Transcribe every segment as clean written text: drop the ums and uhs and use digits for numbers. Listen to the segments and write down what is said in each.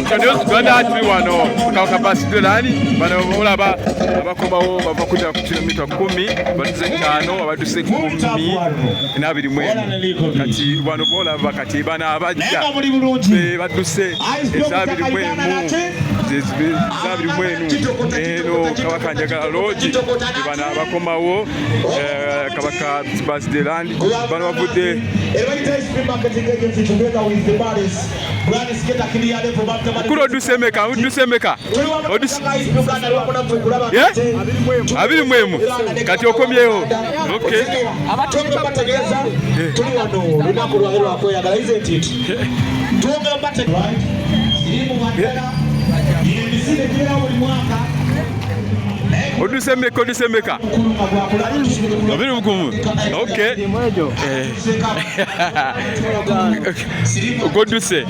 Kano Uganda tuli wano Kabaka basidelani bano olaba abakomawo bava kuja ku kilomita 10 baduse 5 baduse 10 kati wano bolaba kati bana abajja baduse ezabiri mwenu eno Kabaka njagala lodge bana abakomawo Kabaka basidelani bano bavudde Kuro dusemeka abiri mwemu kati okomyeho okay abatonga bategeeza tuli wano lunaku lwagero lwakweyagala isn't it tuogera bategeeza irimu mandala Emisinde kira buli mwaka Odusemeka abiri bugumu okay Goduse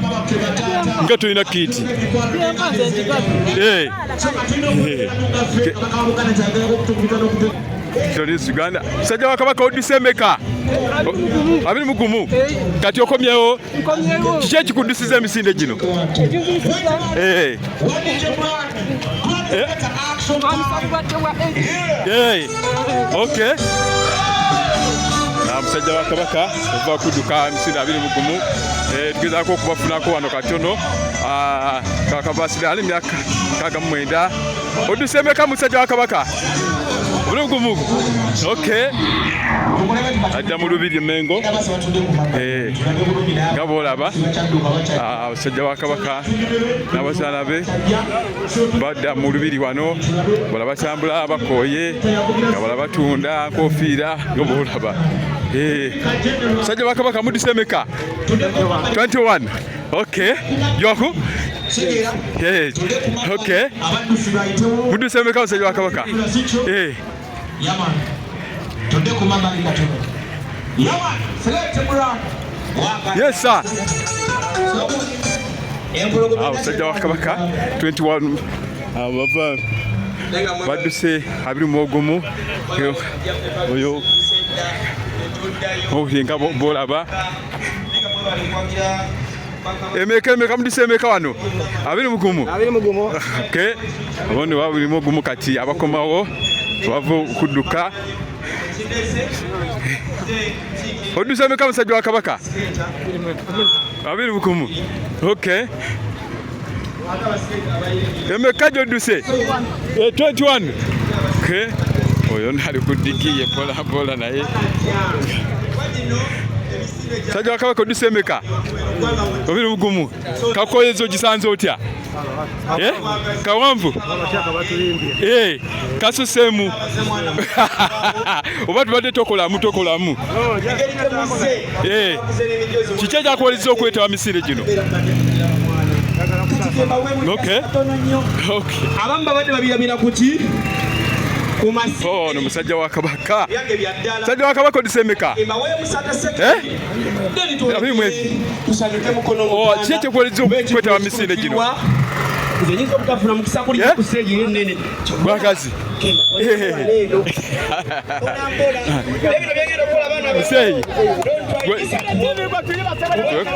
nga tulina kiti Uganda sajja wa Kabaka odusemeka abiri mugumu kati okomyewo kiki ekikudusiza emisinde gino okay musajja wa Kabaka ova kuduka emisinde abiri mugumu tugezaako okubafunako wano katono Kabaka basidelani myaka 9 odusemeka musajja wa Kabaka Ulugumu. Okay. Ajja mu Lubiri mmengo. Gabolaba. Abasajja wa Kabaka n'abazaala be badda mu Lubiri wano balaba sambula bakoye balaba batunda kofiira ngobolaba. Sajja wa Kabaka mudisemeka 21. Okay. Yoko. Okay. Mudisemeka musajja wa Kabaka. Yaman. Tonde kumamba likatono. Yaman, select Brown. Yes sir. Sajja wa Kabaka 21 abava baduse abiri muogumu oyo ohinga bolaba emeka mudisemeka wano abiri mugumu okay abondi wabiri mugumu kati abakomawo wavu kuduka odusemeka musajja wa Kabaka abiri bukumu okay emeka joduse 21 okay oyo nali kudikiye pola naye musajja wa Kabaka odusemeka abiri bukumu kakoyezo gisanze otya Kawamvu kasusemu oba tubadde tokolamu kiki ekyakuwaliza okwetaba misinde gino okay abamu babadde babiramira kuki no musajja wa Kabaka musajja wa Kabaka odisemeka kiki ekyakuwaliza okwetaba misinde gino Bwakazi Muzeyi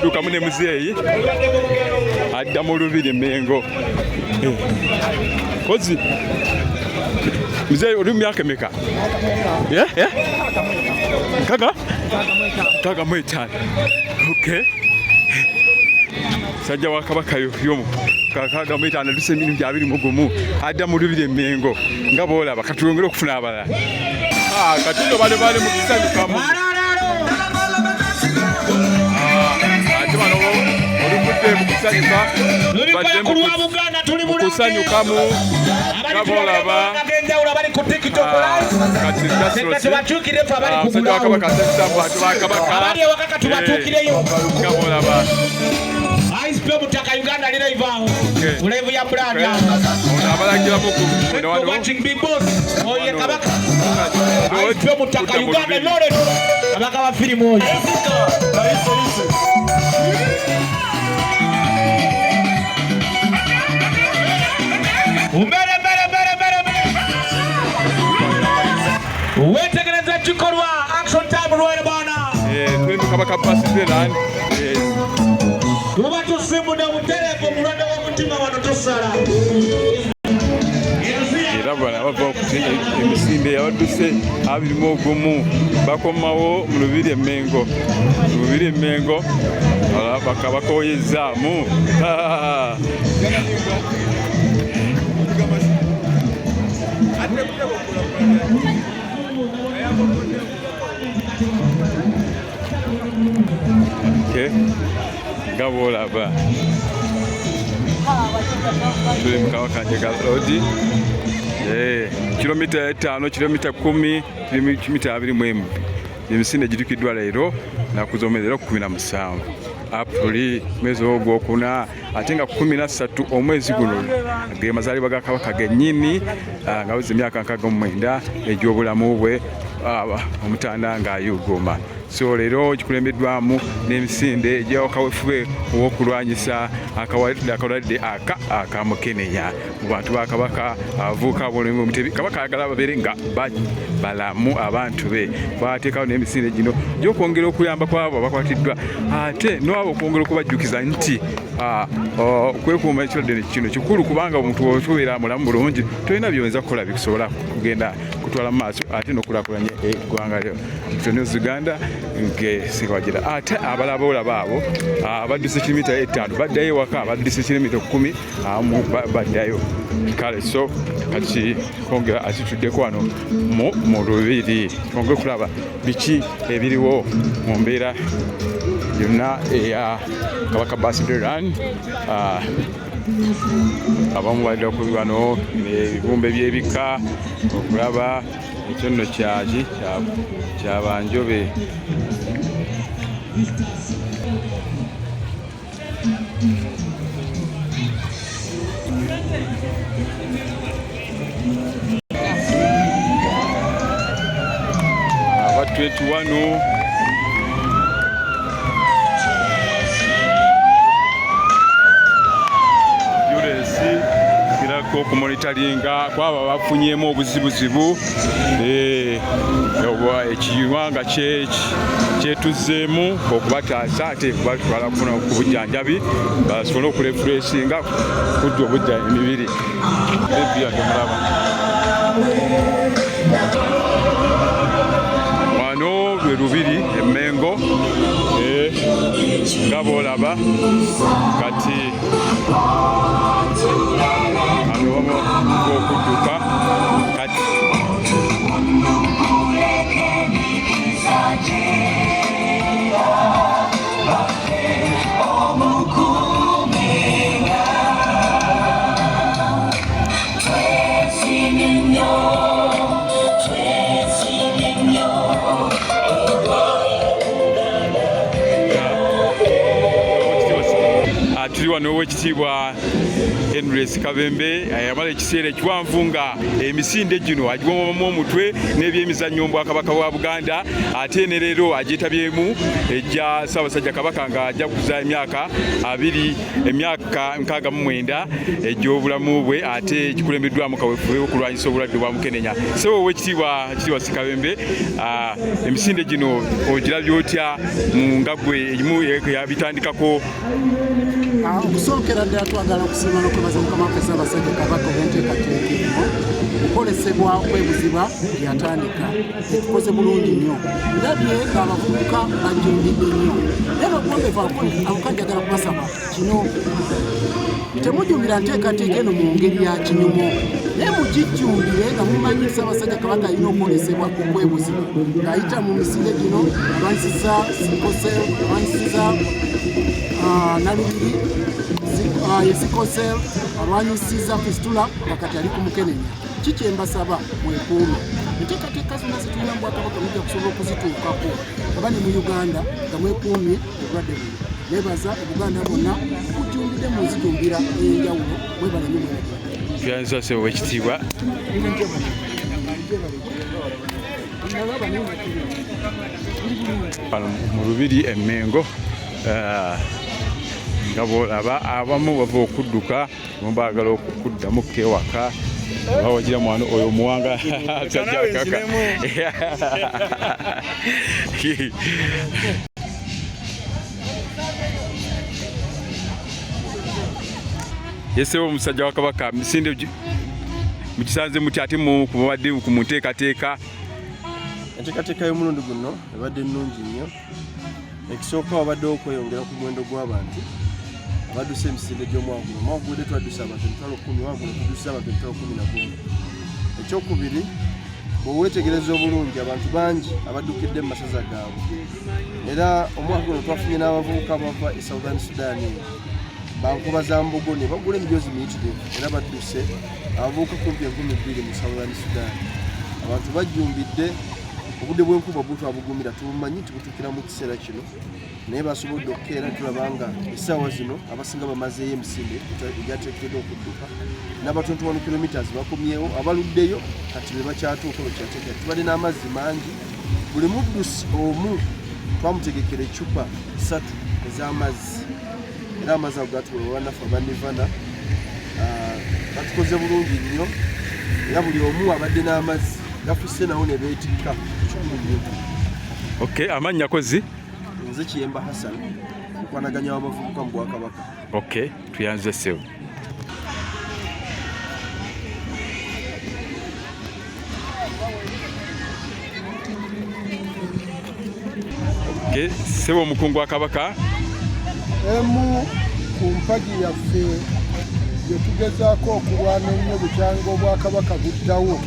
duka mune muzeyi adda mu Lubiri mmengo kozi muzeyi oli myaka meka kaga mwetana okay sajja wa Kabaka yomu kakaga mwetana duse minu byabiri mugumu adda mu Lubiri mmengo nga bolaba katulongera okufuna abalala katuno bale mu kisanyukamu kusanyukamu gabolaba bali ku TikTok live tubachukire tu abali ku Kabaka abali wakaka tubatukireyo gabolaba ice mutaka Uganda live aho live ya branda abalagira muku watching big boss oye Kabaka ice mutaka Uganda lore Kabaka wa filimu oyo wetegereza kikorwa action time rwere bana twindu Kabaka basidelani tuba tusimu na mutereko mulanda omutima wano tosala. Era bwana bava okutina Emisinde yabadduse 21 bakomawo mu Lubiri Mmengo. Lubiri Mmengo bakabakoyezaamu. Nga bw'olaba tuli mu Kabaka Road. Kilomita 5, kilomita 10, kilomita 21. Emisinde gitukiddwa leero nakuzoomerera 17 Aprili mwezi ogwokuna ate nga 13 omwezi guno gy'amazaalibwa ga Kabaka gennyini nga weze emyaka 69 egy'obulamu bwe omutanda ng'ayuuguuma. So leero gikulembeddwamu n'emisinde egy'akaweefube ow'okulwanyisa akalwadde akamukenenya mu bantu ba Kabaka abavubuka b'olulimi Omutebi. Kabaka ayagala babeere nga balamu abantu be. Bateekawo n'emisinde gino gy'okwongera okuyamba kwabo abakwatiddwa ate n'abo okwongera okubajjukiza nti okwekuuma ekirwadde kino kikulu kubanga omuntu otubeera mulamu bulungi tolina by'oyinza kukola bikusobola kugenda kutwala mu maaso ate n'okulaakulanya eggwanga lyo. Uganda ngesikwagira ate abalaba olaba abo badduse kilomita 5 baddayo ewaka badduse kilomita 10 baddayo kale. So kati kongera atituddeko wano mu Lubiri twongere kulaba biki ebiriwo mu mbeera yonna eya Kabaka Birthday Run. Abamu balira ku bano ebibumbe by'ebika okulaba ekyo nno kyabanjobe. Abatwetu wano okumonitaringa kwaba bafunyemu obuzibuzibu ekiwanga kyetuzeemu okubataasa ate kubatwala kufuna ku bujjanjabi basobole okurefuresinga kudda obudda emibiri ebyatomulaba wano lwe Lubiri Mmengo nga boolaba kati okudduka kati tuli wano ow'ekitiibwa Kabembe yamala ekiseera ekiwanvu nga emisinde gino agigwomamu omutwe n'ebyemizannyo mu Bwakabaka bwa Buganda ate ne leero agyetabyemu ejja Ssaabasajja Kabaka nga ajja kuza emyaka 69 egy'obulamu bwe ate kikulembeddwamu kaweefube okulwanyisa obulwadde bwa mukenenya. Ssebo ow'ekitiibwa Kabembe emisinde gino ogirabye otya nga ggwe egimu yabitandikako? Okusookera ddala twagala okusiima n'okwebaza Mukama waffe Ssaabasajja Kabaka obwenteekateeka eno okukolesebwa kwebuzibwa yatandika ekikoze bulungi nnyo. Ndabye ng'abavubuka bajjumbidde nnyo naye bagombefu abukajjagala kubasaba kino temujjumbira nteekateeka eno mu ngeri ya kinyumo naye mugijjumbire nga mumanyi Ssaabasajja Kabaka alina okwolesebwa okwebuzibwa ng'ayita mu misinde gino alwanyisiza sikose alwanyisiza Nalubiri yesikose alwanyisiza fistula nga kati ali ku mukenenya. Kiki embasaba mwekuume enteekateeka zonna zitulina mu Bwakabaka mujja kusobola okuzituukako oba ne mu Uganda nga mwekuumye obulwadde buno. Nebaza Obuganda bonna okujjumbire mu nzijumbira ey'enjawulo mwebala nnyo mwebala. Byanzase ow'ekitiibwa mu Lubiri Mmengo nga boolaba abamu bava okudduka baagala okuddamu kewaka bawagira mwana oyo omuwanga Kaka. Yesebo omusajja wa Kabaka Emisinde mukisanze muti ate kubadde ku munteekateeka. Enteekateeka y'omulundi guno ebadde nnungi nnyo. Ekisooka wabaddewo okweyongera ku muwendo gw'abantu abadduse emisinde gy'omwaka guno. Omwaka guwedde twadduse abantu 10,000, omwaka guno tudduse abantu 11,000. Ekyokubiri, bw'oweetegereza obulungi abantu bangi abaddukidde mu masaza gaabwe. Era omwaka guno twafunye n'abavubuka bava e Southern Sudan bankuba za mbogo ne bagula emijoozi miyitirivu era badduse abavubuka kumpi 2,000 mu Southern Sudan. Abantu bajjumbidde obudde bw'enkuba butwabugumira tubumanyi tubutuukira mu kiseera kino naye basobodde okukeera tulaba nga essaawa zino abasinga bamazeeyo emisinde egyateekeddwa okudduka n'abatono kilometers bakomyewo abaluddeyo kati be bakyatuuka bakyateekera. Tubadde n'amazzi mangi, buli muddusi omu twamutegekera eccupa 3 ez'amazzi era amazzi ago gatuweebwa bannaffe abanivana batukoze bulungi nnyo era buli omu abadde n'amazzi gafusse nawo ne beetikka. Okay, amannya kozi? Nze Kiyemba Hassan, mukwanaganya w'abavubuka mu Bwakabaka. Okay, tuyanze Ssebo. Okay, Ssebo omukungu wa Kabaka. Emu ku mpagi yaffe gye tugezaako okulwana ennyo bukyanga Obwakabaka buddawo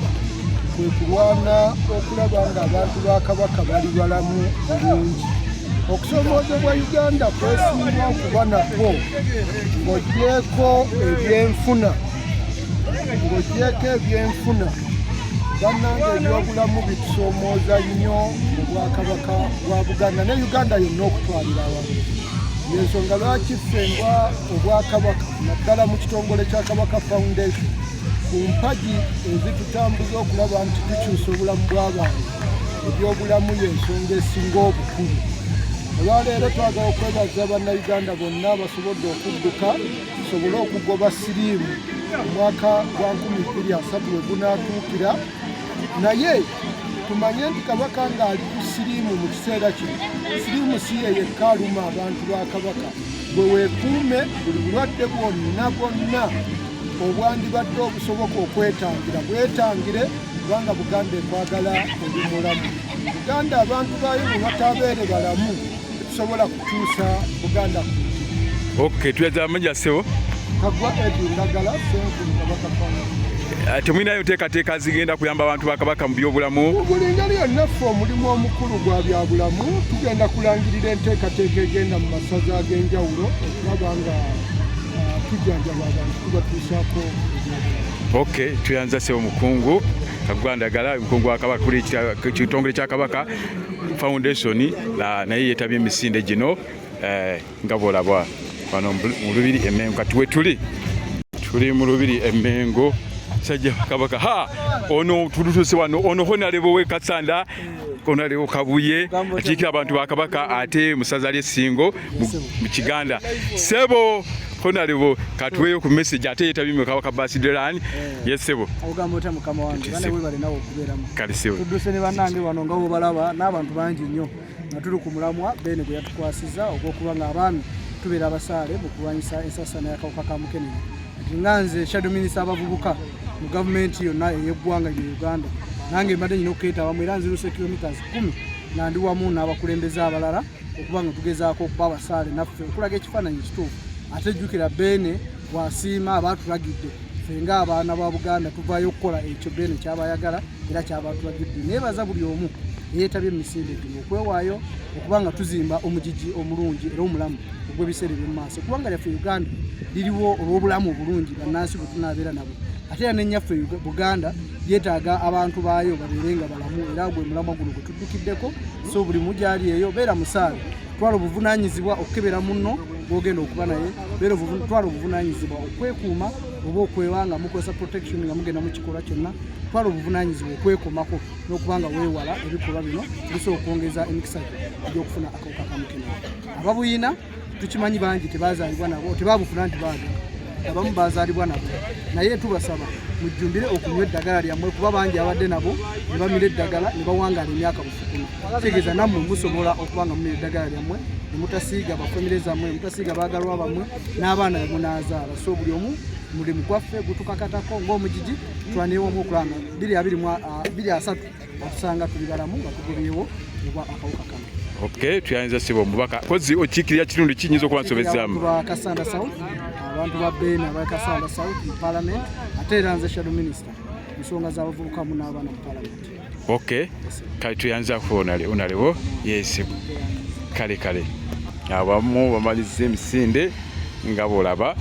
kwe kulwana okulaba nga abantu ba Kabaka bali balamu bulungi. Okusomoozebwa Uganda kwesimba okuba nako ng'ogyeko ebyenfuna bannange ebyobulamu bitusomooza nnyo mu Bwakabaka bwa Buganda ne Uganda yonna okutwalira awamu. Yensonga lwaki ffenga Obwakabaka naddala mu kitongole kya Kabaka Foundation ku mpagi ezitutambuza okulaba nti tukyusa obulamu bw'abantu ebyobulamu yensonga esinga obukulu. Olwaleero twagala okwebaza bannayuganda bonna basobodde okudduka tusobole okugoba siriimu omwaka gwa 2023 we gunaatuukira, naye tumanye nti Kabaka ng'ali ku siriimu mu kiseera kino. Siriimu si ye yekka aluma abantu ba Kabaka. Bwe weekuume buli bulwadde bwonna obwandibadde obusoboka okwetangira bwetangire kubanga Buganda ekwagala oli mulamu. Buganda abantu baayo bwe batabeere balamu tetusobola kukyusa Buganda ku nti. Okay, tuyaza amannya Ssebo. Kagwa Ndagala Ssenkulu Kabaka Foundation. Temulinayo nteekateeka zigenda kuyamba abantu ba Kabaka mu byobulamu? Buli ngeri yonna ffe omulimu omukulu gwa byabulamu tugenda kulangirira enteekateeka egenda mu masaza ag'enjawulo okulaba nga tujjanjaba abantu tubatuusaako. Okay, tuyanza Ssebo omukungu Kagwa Ndagala omukungu wa Kabaka kuli kitongole kya Kabaka Foundation naye yeetabye emisinde gino nga bw'olaba wano mu Lubiri Emmengo. Kati we tuli mu Lubiri Emmengo sajja Kabaka ono tutuuse wano ono honalebo we Kasanda honalebo Kabuye akiikira abantu ba Kabaka ate musaza ly'Essingo mu Kiganda. Ssebo honalebo katuweyo ku message ate yeetabye mu Kabaka Basiderani. Yes Ssebo. Ogamba ota mukama wange bane we bali nawo okubeeramu. Kale Ssebo. Tudduse ne bannange wano nga balaba n'abantu bangi nnyo nga tuli ku mulamwa Beene gwe yatukwasiza ogw'okuba nga abaami tubeera abasaale mu kulwanyisa ensasana y'akawuka ka mukenenya. Nganze shadow minister abavubuka mu gavumenti yonna ey'eggwanga lya Uganda nange mbadde nyina okuyita era nziruse kilometers 10 nga ndi wamu n'abakulembeze abalala okuba nga tugezaako okuba abasaale naffe okulaga ekifaananyi ekituufu ate jjukira Beene bw'asiima abaatulagidde ffe ng'abaana ba Buganda tuvaayo okukola ekyo Beene ky'abayagala era ky'abaatulagidde. Neebaza buli omu eyeetabye emisinde gino okwewaayo okuba nga tuzimba omugigi omulungi era omulamu ogw'ebiseera eby'omu maaso kubanga lyaffe Uganda liriwo olw'obulamu obulungi bannansi bwe tunaabeera nabo ate era n'ennyaffe Buganda yeetaaga abantu baayo babeere nga balamu era gwe mulamwa guno gwe tuddukiddeko. So buli mugyali eyo beera musaale twala obuvunaanyizibwa okukebera munno bw'ogenda okuba naye twala obuvunaanyizibwa okwekuuma oba okwewanga mukozesa protection nga mugenda mu kikolwa kyonna twala obuvunaanyizibwa okwekomako n'okuba nga weewala ebikolwa bino bisobola okwongeza emikisa egy'okufuna akawuka ka mukenenya. Ababuyina tukimanyi bangi tebazaalibwa nabo tebabufuna nti baagala abamu bazaalibwa nabo naye tubasaba mujjumbire okunywa eddagala lyammwe kuba bangi abadde nabo ne bamira eddagala ne bawangaala emyaka bufukumi kitegeeza nammwe musobola okuba nga mumira eddagala lyammwe ne mutasiiga bafamire zammwe ne mutasiiga baagalwa bammwe n'abaana be munaazaala so buli omu mulimu gwaffe gutukakatako ng'omugigi twanyewomu okulanga 223 okusanga tuli balamu nga tugobyewo obwa akawuka kano. Okay, tuyanza sibo omubaka kozi okiikirira kitundu kinyinza okuba nsobezaamu ba Kasanda South abantu ba Beene aba Kasanda South mu Parliament ate era nze Shadow Minister nsonga z'abavubuka mu n'abaana mu Parliament. Okay, kale tuyanza onalewo yesibu kale abamu bamaliza Emisinde nga bolaba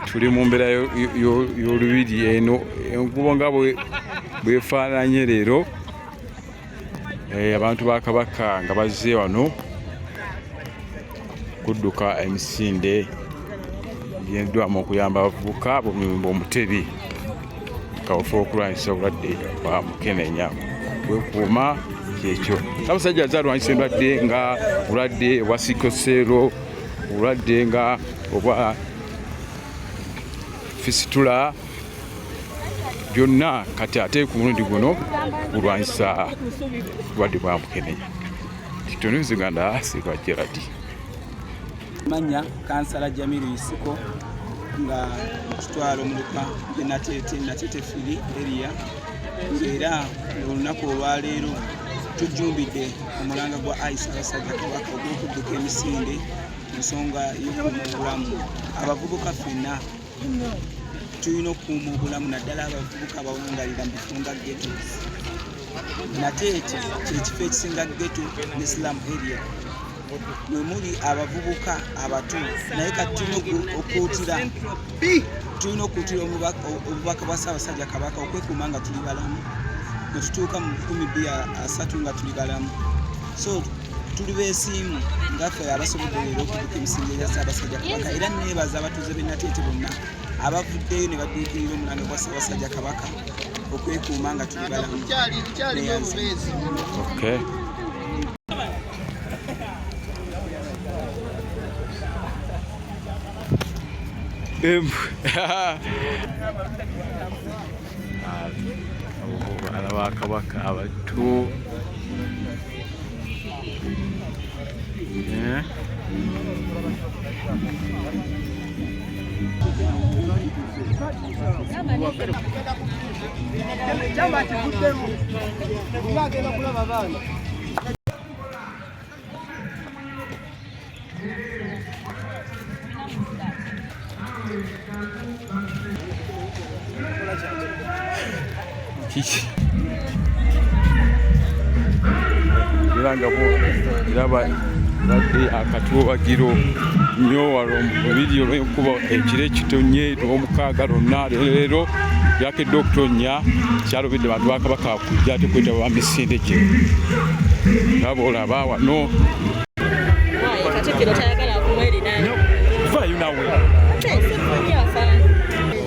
tuli mu mbeera y'olubiri eno enkubo nga bwefaananye leero abantu ba Kabaka nga bazze wano kudduka Emisinde byenddwamu okuyamba abavubuka b'omutebi kawufu okulwanyisa obulwadde bwa mukenenya bwekuuma kyekyo abasajja azaalwanyisa endwadde nga obulwadde obwa sikosero obulwadde nga obwa fisitula byonna kati ate ku mulundi guno bulwanyisa obulwadde bwa mukenenya kitone Uganda Silva Gerard manya kansala Jamiru Isiko nga kitwalo muluka natete fili area era olunaku olwaleero tujumbidde omulanga gwa Aisha Basajja Kabaka ogw'okudduka Emisinde ensonga y'okubulamu abavubuka ffenna tulina okukuuma obulamu naddala abavubuka abawangalira mu bifo nga ghetto nateete kyekifo ekisinga ghetto ne slum area mwe muli abavubuka abato naye kati tulina okuutira obubaka bwa Ssaabasajja Kabaka okwekuuma nga tuli balamu ne tutuuka mu 2030 nga tuli balamu so tuli beesiimu ngaffe abasobodde leero okudduka Emisinde ya Ssaabasajja Kabaka era neebaza abatuuze b'e Nateete bonna abavuddeyo ne badduukirira omulanga gwa Ssaabasajja Kabaka okwekuuma nga tuli balamu. Okay. Abaana ba Kabaka abato iraba badde akatubagiro nnyo wano mu vidiyo lw'enkuba ekiro ekitonye n'omukaaga lwonna leero yakedde okutonnya kyalobedde bantu ba Kabaka kujja ate kwetaba ba Emisinde gye ngaba olaba wano vaayo nawe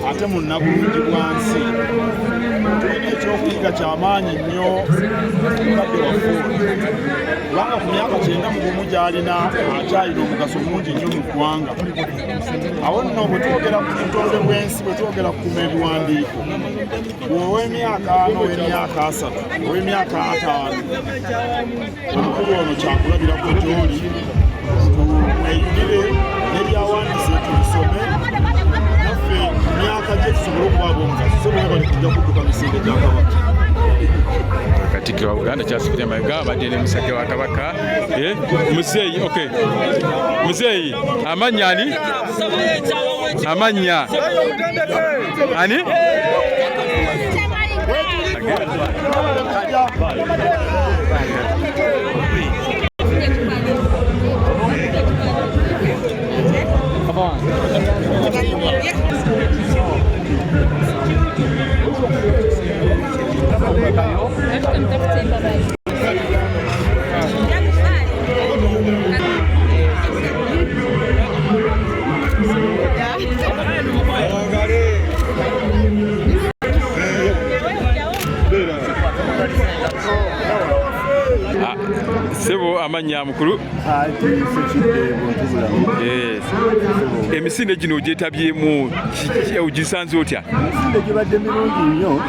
ate mu nnaku bwansi tulina ekyokuyiga kyamaanyi nnyo mukadde waffe kubanga ku myaka 91 gy'alina akyalina omugaso mungi nnyo mu ggwanga awo nno bwe twogera ku butonde bw'ensi bwe twogera ku kuma ebiwandiiko ow'emyaka 4 ow'emyaka 3 ow'emyaka 5 omukulu ono kyakulabirako gy'oli mweyunire n'ebyawandiise tubisome naffe myaka gye tusobole okuba ab'omugaso so bwe bali kujja kudduka Emisinde gya Kabaka. Katikkiro wa Buganda Charles Mayiga abadde ne musajja wa Kabaka muzeeyi okay muzeeyi amanya ani amanya ani amannya mukulu emisinde gino gyetabyemu ogisanze otya? Emisinde gibadde mirungi nnyo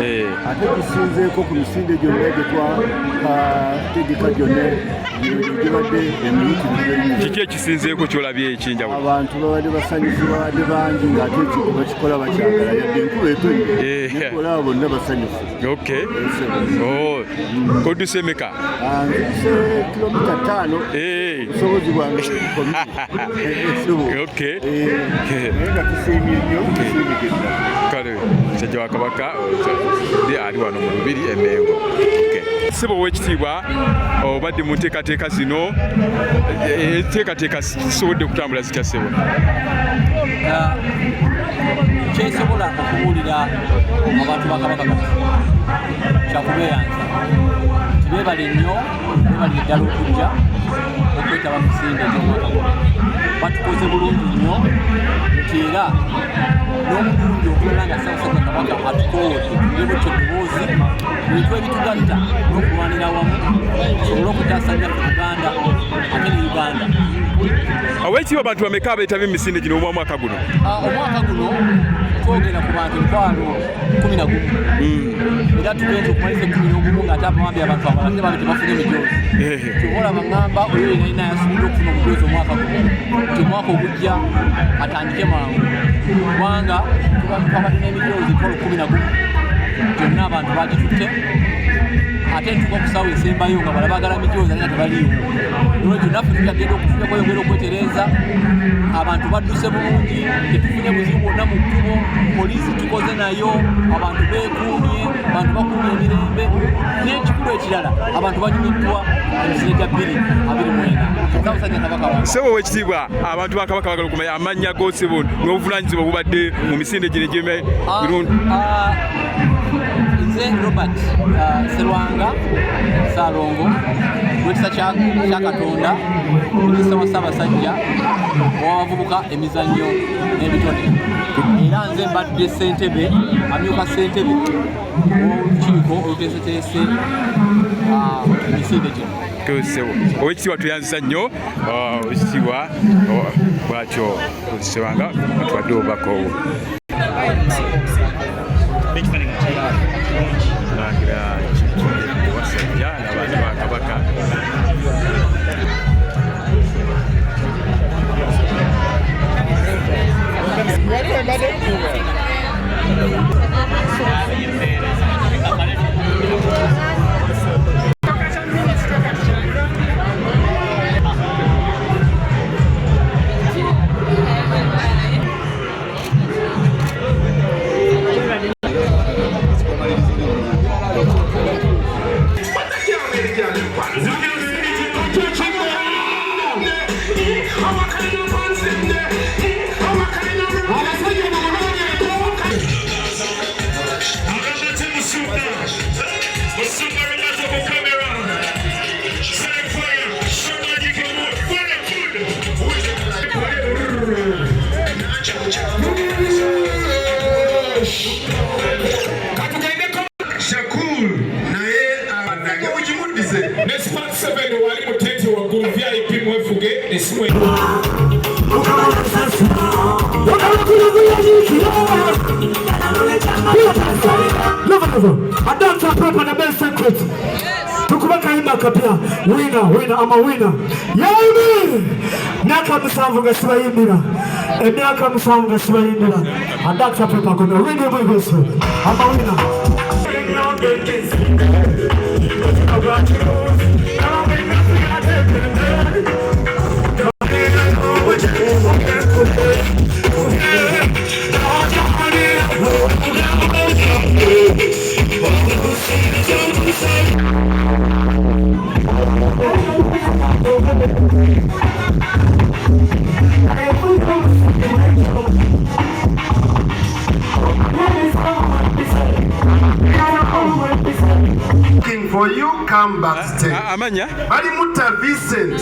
ate gisinzeeko ku misinde gyonna gye twategeka gyonna gibadde emiyitirivu. Kiki ekisinzeeko kyolabye ekinjawulo? Abantu babadde basanyufu, babadde bangi ng'ate ekyo bakikola bakyagala yadde enkuba etonnya nakolaba bonna basanyufu. Kodduse emeka? Nzise kilomita 5 obusobozi bwange naye nga tusiimye nnyo tusiimigedda. Kale musajja wa Kabaka ali wano mu Lubiri Mmengo. Ssebo ow'ekitiibwa obadde mu nteekateeka zino, enteekateeka zisobodde kutambula zitya ssebo? Kyesobola okubuulira abantu ba Kabaka kyakubeeyanza tibeebale nnyo, beebalire ddala okujja okwetaba misinde gy'omwaka guno. Batukoze bulungi nnyo nti era n'omulungi okulaba nga Ssaabasajja Kabaka atukoowodde tulemu kye ddoboozi bintu ebitugatta n'okulwanira wamu tusobole okutaasa byaffe Uganda ate ne Uganda. Aweekitiibwa abantu bameka abeetabye emisinde gino omwaka guno? Omwaka guno twogera ku bantu 11,000 era tugenze okumalisa 11 ng'ate abawambi abantu abalala tebabe tebafuna emijoozi. Kyobola baŋŋamba oyo yenalina yasubidde okufuna omujoozi omwaka guno nti omwaka ogujja atandike mangu kubanga twabadde n'emijoozi 11,000 gyonna abantu bagitutte ate ntuuka ku ssaawa esembayo nga bala baagala mijoozi ate nga tebaliiwo. Olwekyo naffe tutagenda okwongera okwetereeza. Abantu badduse bulungi, tetufunye buzibu bwonna mu kkubo, poliisi tukoze nayo, abantu beekuumye, abantu bakuumye emirembe, n'ekikulu ekirala abantu banyumiddwa emisinde gya 2029. Ssaabasajja Kabaka wa Ssebo ow'ekitiibwa abantu ba Kabaka bagala okumanya amannya go ssebo n'obuvunaanyizibwa bubadde mu misinde gino egy'emirundi. Nze Robert Serwanga Salongo, wekisa kya Katonda, minisita wa Ssaabasajja w'abavubuka emizannyo n'ebitone. Era nze mbadde ssentebe, amyuka ssentebe w'olukiiko oluteeseteese emisinde gino. Owekitiibwa tuyanziza nnyo, owekitiibwa bwatyo Serwanga atuwadde obubaka obwo. Kulangira wasajja n'abantu ba Kabaka. Wina amawina yaimi myaka 7 nga sibayimbira emyaka 7 nga sibayimbira adakta pepa kono wini mwegoso amawina For you, come backstage. Amanya? Balimuta Vincent,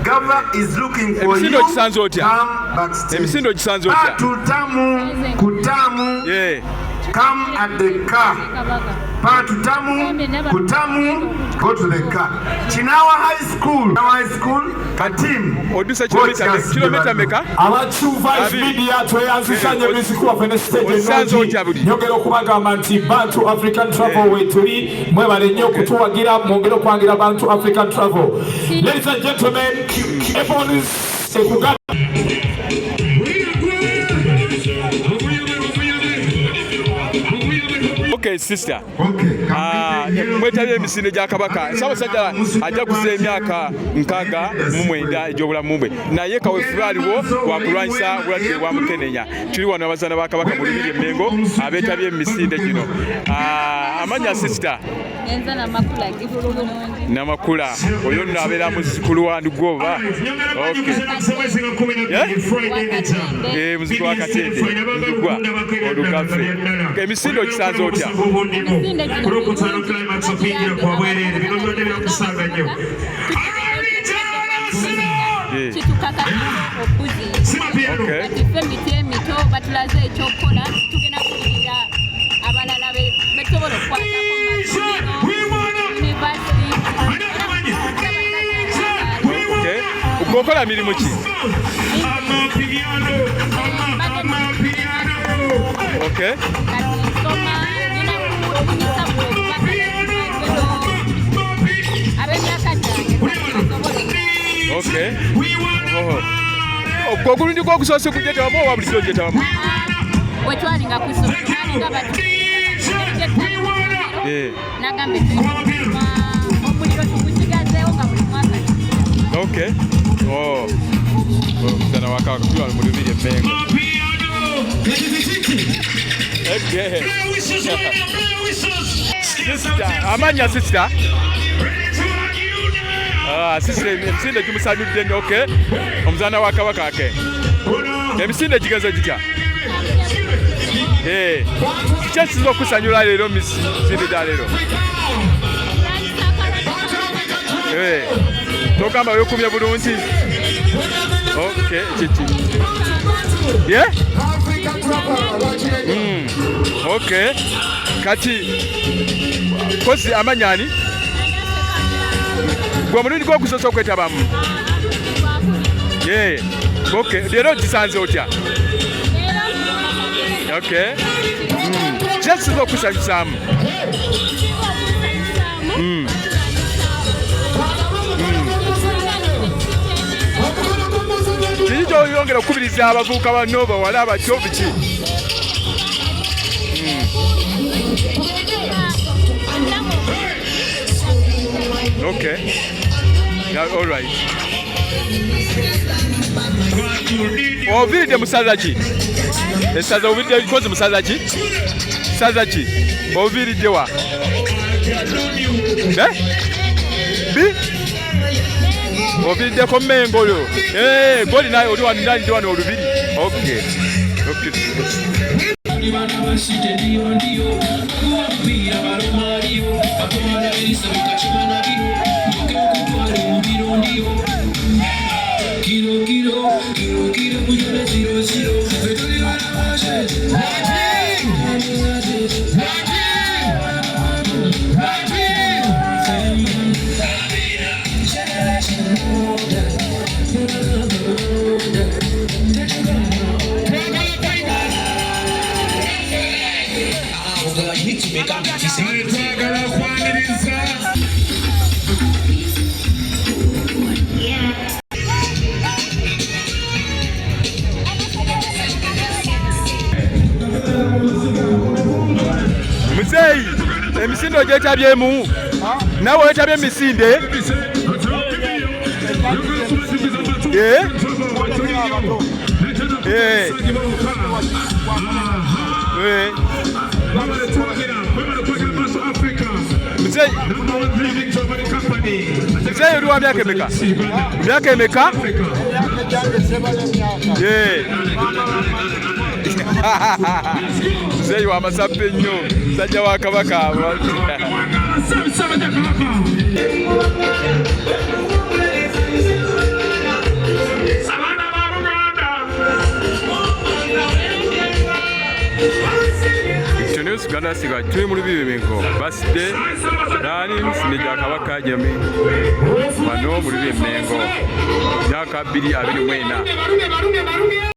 Gava is looking for you. Come backstage. Emisinde ogisanze otya? Tutamu, kutamu. come at the car. Patutamu, Kutamu, go to the car. Chinawa High School, Katim. Odusa kilomita meka? Abachu Vice Media tweyanzisanye bisikuwa fene stage nyogero kubagamba nti Bantu African Travel wetuli mwebale nnyo kutuwagira mwongero kwangira Bantu African Travel. Ladies and gentlemen, everyone is Sekuganda. Okay, sister. Mwetabye emisinde gya Kabaka. Ssaabasajja ajja kuza emyaka 69 egy'obulamu bwe. Naye kaweefube aliwo wakulwanyisa bulwadde bwa mukenenya. Tuli wano abazaana ba Kabaka mu Lubiri emmengo abeetabye emisinde gino. Amanya sister. Namakula oyo nno abeera muzzukulu wa Ndugoba. Muzzukulu wa Katende Ndugwa Olugave. Emisinde okisanze otya? batulaze ekyokukola tugenda kuwulira abalala betusobola okukwatako okola mirimu ki? Okay. Okay. Ogulundi gwokusoose kujetawamu owa bulijjo ojetawamu? Wetwalinga ku ssomero nga nagambe omuliro tugukigazeewo nga buli mwaka. Okay. Muzana wa Kabaka tuli wano mu Lubiri emmengo. Amanya sister? Sister emisinde gimusanyudde nnyo. Okay. Omuzaana wa Kabaka ake. Emisinde gigenze gitya? Kiki ekisinza okusanyula leero emisinde gya leero? Togamba weekumye bulungi? Okay, kiki? Okay. Kati kozi amanyani? Gwe omulundi gw'okusosa okwetabamu? Okay. Leero gisanze otya? Okay. Kiki ekisinza okusanyusaamu? Kiki ky'oyongera okukubiriza abavubuka banno bawala abatyo biki? Okay. Yeah, all right. Oviridde musaza ki? Esaza oviridde kozi musaza ki? Saza ki? Oviridde wa? Ovirideko mmengo oyo. Goli naye oli wano ndi wano Olubiri. Okay. Muzeyi, emisinde ogyetabyemu? Nawe wetabye emisinde? Muzeyi oli wa myaka emeka? Myaka emeka? Muzeyi wa masappe nnyo, musajja wa Kabaka. Yes, Uganda siga tuli mu Lubiri mmengo. Birthday nani Emisinde gya Kabaka jami. Bano mu Lubiri mmengo. Myaka 224.